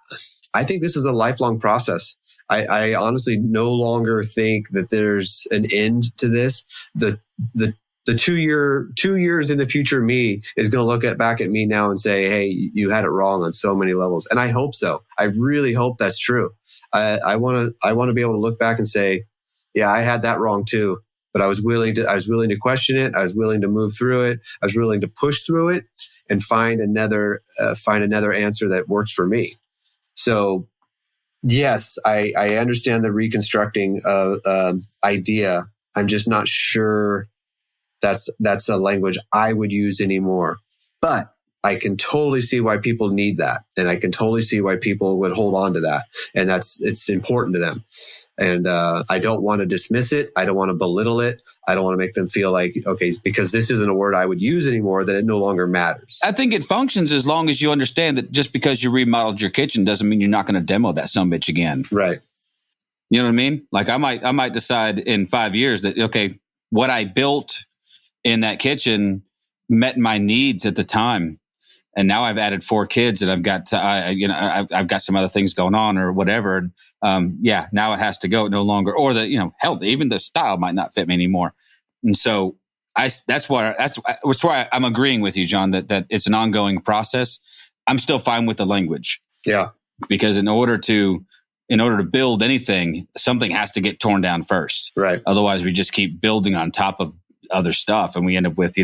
think this is a lifelong process. I honestly no longer think that there's an end to this. The 2 years in the future me is going to look back at me now and say, hey, you had it wrong on so many levels. And I hope so. I really hope that's true. I want to be able to look back and say, yeah, I had that wrong too. But I was willing to question it. I was willing to move through it. I was willing to push through it and find another answer that works for me. So yes, I understand the reconstructing idea. I'm just not sure that's a language I would use anymore. But I can totally see why people need that, and I can totally see why people would hold on to that, and it's important to them. And I don't want to dismiss it. I don't want to belittle it. I don't want to make them feel like, okay, because this isn't a word I would use anymore, that it no longer matters. I think it functions as long as you understand that just because you remodeled your kitchen doesn't mean you're not going to demo that sumbitch again. Right. You know what I mean? Like I might decide in 5 years that, okay, what I built in that kitchen met my needs at the time. And now I've added 4 kids, and I've got I've got some other things going on or whatever. Now it has to go no longer, or hell, even the style might not fit me anymore. And so that's why I'm agreeing with you, John, that it's an ongoing process. I'm still fine with the language. Yeah, because in order to build anything, something has to get torn down first. Right. Otherwise, we just keep building on top of other stuff, and we end up with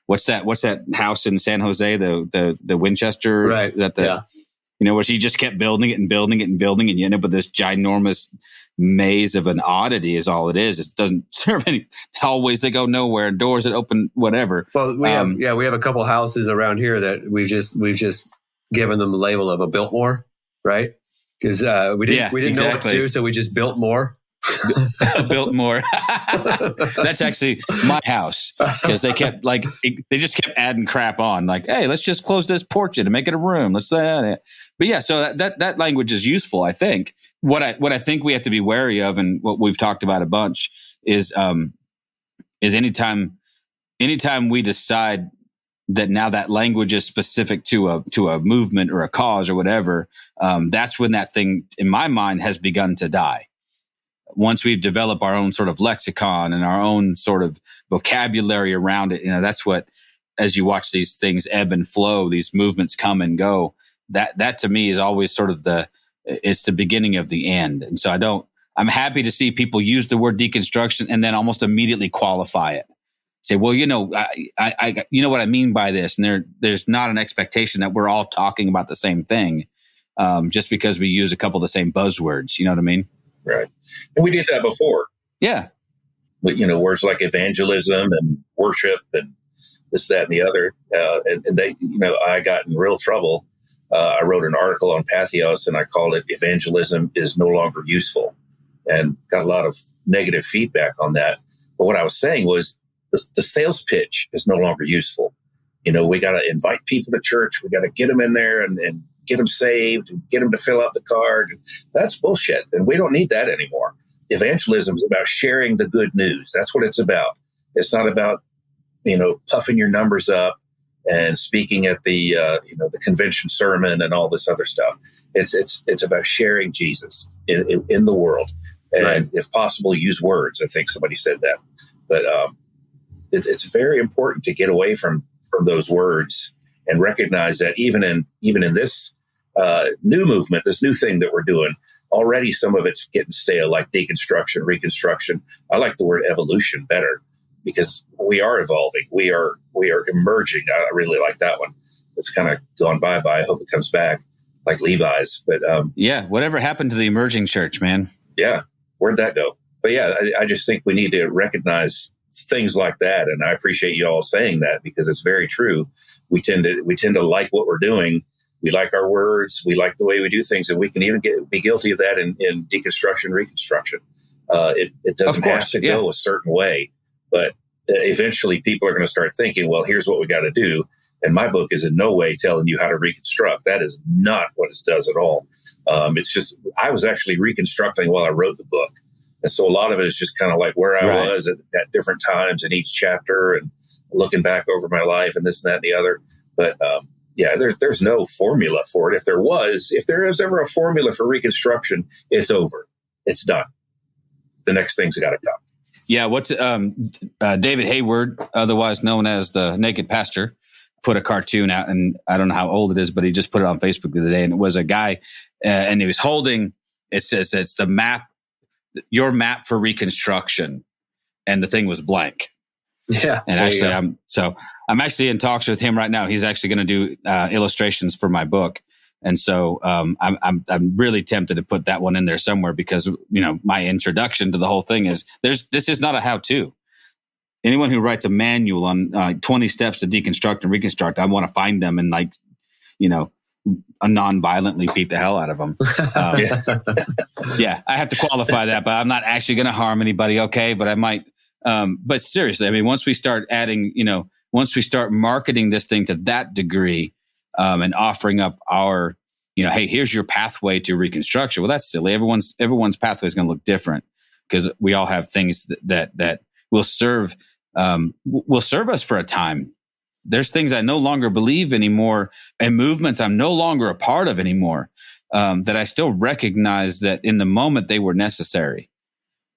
what's that house in San Jose, the Winchester, right? Where she just kept building it and building it and building, and you end up with this ginormous maze of an oddity. Is all it is. It doesn't serve any hallways that go nowhere, doors that open, whatever. Well, we have a couple houses around here that we've just given them the label of a built more, right? Because we didn't know what to do, so we just built more. Built more. That's actually my house, because they just kept adding crap on. Like, hey, let's just close this porch in and make it a room. Let's but yeah. So that language is useful. I think what I think we have to be wary of, and what we've talked about a bunch, is anytime we decide that now that language is specific to a movement or a cause or whatever, that's when that thing, in my mind, has begun to die. Once we've developed our own sort of lexicon and our own sort of vocabulary around it, that's what, as you watch these things ebb and flow, these movements come and go, that to me is always sort of it's the beginning of the end. And so I'm happy to see people use the word deconstruction and then almost immediately qualify it. Say, well, I you know what I mean by this. And there's not an expectation that we're all talking about the same thing, just because we use a couple of the same buzzwords. You know what I mean? Right. And we did that before. Yeah. But, words like evangelism and worship and this, that, and the other. And they, I got in real trouble. I wrote an article on Patheos and I called it "Evangelism is no longer useful," and got a lot of negative feedback on that. But what I was saying was the sales pitch is no longer useful. We got to invite people to church. We got to get them in there and get them saved and get them to fill out the card. That's bullshit. And we don't need that anymore. Evangelism is about sharing the good news. That's what it's about. It's not about, puffing your numbers up and speaking at the convention sermon and all this other stuff. It's about sharing Jesus in the world. And right. If possible, use words. I think somebody said that. But it's very important to get away from those words and recognize that even in this new movement, this new thing that we're doing, already some of it's getting stale, like deconstruction, reconstruction. I like the word evolution better because we are evolving. We are emerging. I really like that one. It's kind of gone bye-bye. I hope it comes back like Levi's. But yeah, whatever happened to the emerging church, man? Yeah, where'd that go? But yeah, I just think we need to recognize things like that. And I appreciate you all saying that because it's very true. We tend to like what we're doing. We like our words. We like the way we do things. And we can even be guilty of that in deconstruction, reconstruction. It doesn't have to go a certain way. But eventually people are going to start thinking, well, here's what we got to do. And my book is in no way telling you how to reconstruct. That is not what it does at all. It's just, I was actually reconstructing while I wrote the book. And so a lot of it is just kind of like where I was at different times in each chapter and looking back over my life and this and that and the other. But there's no formula for it. If there is ever a formula for reconstruction, it's over. It's done. The next thing's got to come. Yeah. What's David Hayward, otherwise known as the Naked Pastor, put a cartoon out, and I don't know how old it is, but he just put it on Facebook the other day, and it was a guy, and he was holding. It says it's the map. Your map for reconstruction, and the thing was blank. Yeah, and actually, I'm actually in talks with him right now. He's actually going to do illustrations for my book, and so I'm really tempted to put that one in there somewhere because my introduction to the whole thing is this is not a how-to. Anyone who writes a manual on 20 steps to deconstruct and reconstruct, I want to find them and non-violently beat the hell out of them. Yeah, I have to qualify that, but I'm not actually going to harm anybody. Okay. But I might, but seriously, I mean, once we start adding, once we start marketing this thing to that degree, and offering up our, hey, here's your pathway to reconstruction. Well, that's silly. Everyone's pathway is going to look different because we all have things that will serve us for a time. There's things I no longer believe anymore and movements I'm no longer a part of anymore, that I still recognize that in the moment they were necessary.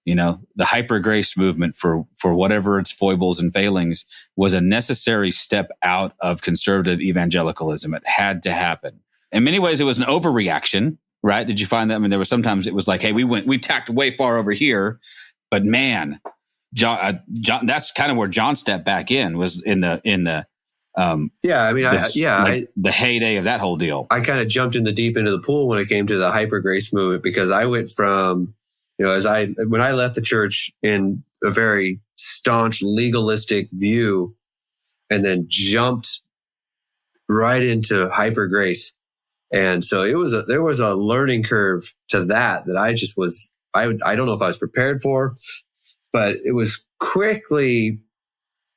The hyper grace movement for whatever its foibles and failings was a necessary step out of conservative evangelicalism. It had to happen. In many ways, it was an overreaction, right? Did you find that? I mean, there was sometimes it was like, hey, we tacked way far over here, but man, John, that's kind of where John stepped back in, was in the the heyday of that whole deal. I kind of jumped in the deep end of the pool when it came to the hyper grace movement because I went from, when I left the church in a very staunch legalistic view and then jumped right into hyper grace. And so there was a learning curve to that I just was, I don't know if I was prepared for, but it was quickly.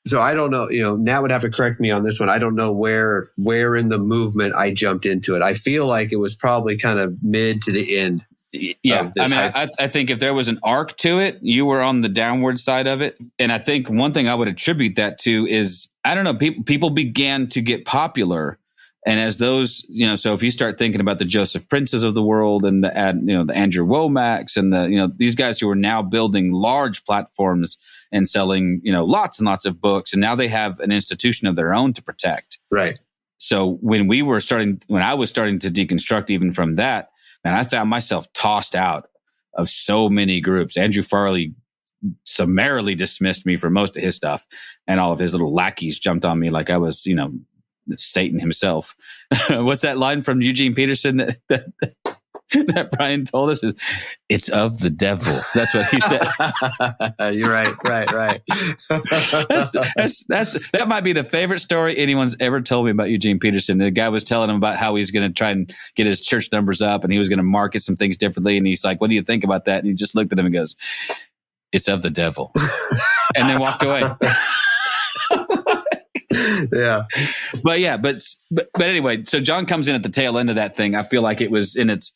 So I don't know, Nat would have to correct me on this one. I don't know where in the movement I jumped into it. I feel like it was probably kind of mid to the end. Yeah. I mean, I think if there was an arc to it, you were on the downward side of it. And I think one thing I would attribute that to is, I don't know, people began to get popular. And as those, so if you start thinking about the Joseph Princes of the world and the Andrew Womack's and these guys who are now building large platforms and selling, lots and lots of books, and now they have an institution of their own to protect. Right. So when I was starting to deconstruct even from that, man, I found myself tossed out of so many groups. Andrew Farley summarily dismissed me for most of his stuff, and all of his little lackeys jumped on me like I was, Satan himself. What's that line from Eugene Peterson that Brian told us? It's of the devil. That's what he said. You're right. That might be the favorite story anyone's ever told me about Eugene Peterson. The guy was telling him about how he's going to try and get his church numbers up, and he was going to market some things differently. And he's like, "What do you think about that?" And he just looked at him and goes, "It's of the devil," and then walked away. Yeah. But anyway, so John comes in at the tail end of that thing. I feel like it was in its,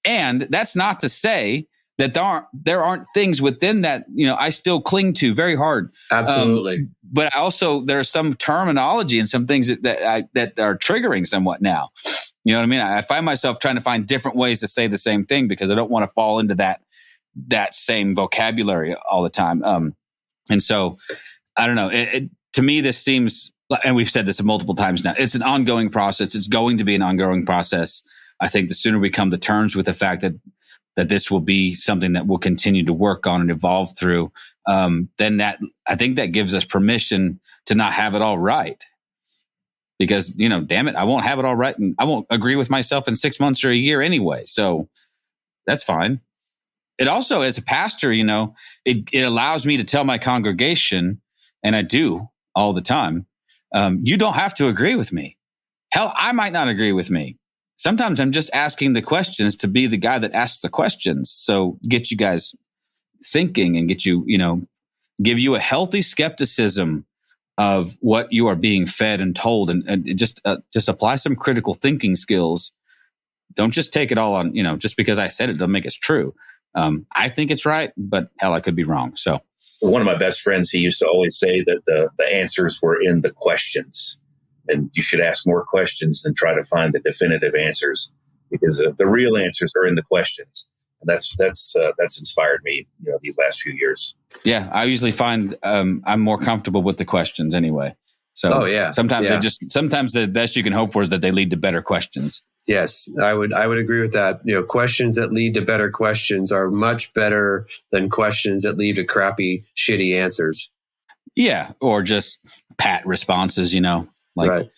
and that's not to say that there aren't things within that, I still cling to very hard. Absolutely. But also there's some terminology and some things that are triggering somewhat now. You know what I mean? I find myself trying to find different ways to say the same thing because I don't want to fall into that same vocabulary all the time. And so I don't know. To me, this seems, and we've said this multiple times now, it's an ongoing process. It's going to be an ongoing process. I think the sooner we come to terms with the fact that this will be something that we'll continue to work on and evolve through, then I think that gives us permission to not have it all right. Because, damn it, I won't have it all right. And I won't agree with myself in 6 months or a year anyway. So that's fine. It also, as a pastor, it allows me to tell my congregation, and I do all the time, you don't have to agree with me. Hell, I might not agree with me. Sometimes I'm just asking the questions to be the guy that asks the questions. So get you guys thinking and get you, give you a healthy skepticism of what you are being fed and told, and just apply some critical thinking skills. Don't just take it all on, just because I said it doesn't make it true. I think it's right, but hell, I could be wrong. So one of my best friends, he used to always say that the answers were in the questions, and you should ask more questions than try to find the definitive answers, because the real answers are in the questions. And that's inspired me, these last few years. Yeah, I usually find I'm more comfortable with the questions anyway. So sometimes sometimes the best you can hope for is that they lead to better questions. Yes, I would agree with that. Questions that lead to better questions are much better than questions that lead to crappy, shitty answers. Yeah, or just pat responses, right.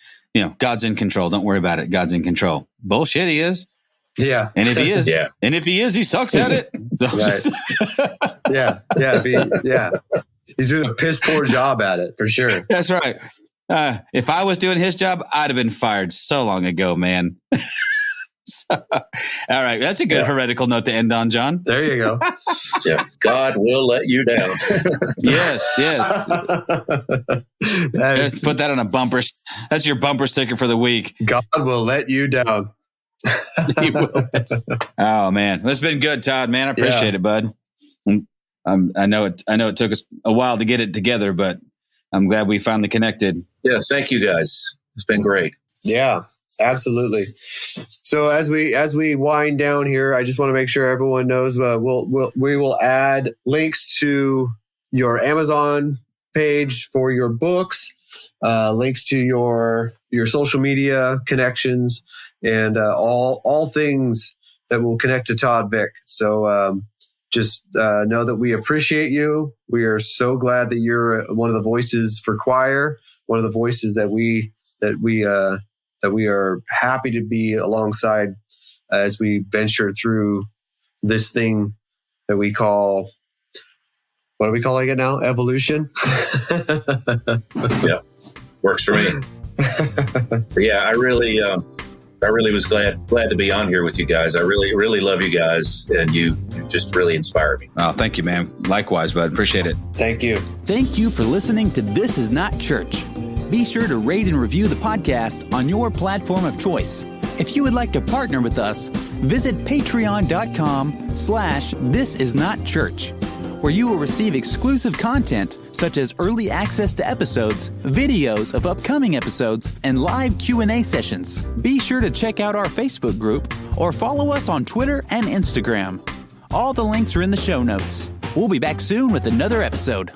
God's in control. Don't worry about it. God's in control. Bullshit, he is. Yeah. And if he is, he sucks at it. Right. Yeah. He's doing a piss poor job at it for sure. That's right. If I was doing his job, I'd have been fired so long ago, man. All right. That's a good heretical note to end on, John. There you go. Yeah. God will let you down. Yes. Let's put that on a bumper. That's your bumper sticker for the week. God will let you down. He will. Oh, man. It's been good, Todd, man. I appreciate it, bud. I know it took us a while to get it together, but I'm glad we finally connected. Yeah, thank you guys. It's been great. Yeah, absolutely. So as we wind down here, I just want to make sure everyone knows we will add links to your Amazon page for your books, links to your social media connections, and all things that will connect to Todd Vick. So just know that we appreciate you. We are so glad that you're one of the voices for choir, one of the voices that we are happy to be alongside as we venture through this thing that we call, what are we calling it now? Evolution? Yeah, works for me. Yeah, I really was glad to be on here with you guys. I really love you guys, and you just really inspire me. Oh, thank you, man. Likewise, bud. Appreciate it. Thank you. Thank you for listening to This Is Not Church. Be sure to rate and review the podcast on your platform of choice. If you would like to partner with us, visit patreon.com/thisisnotchurch, where you will receive exclusive content such as early access to episodes, videos of upcoming episodes, and live Q&A sessions. Be sure to check out our Facebook group or follow us on Twitter and Instagram. All the links are in the show notes. We'll be back soon with another episode.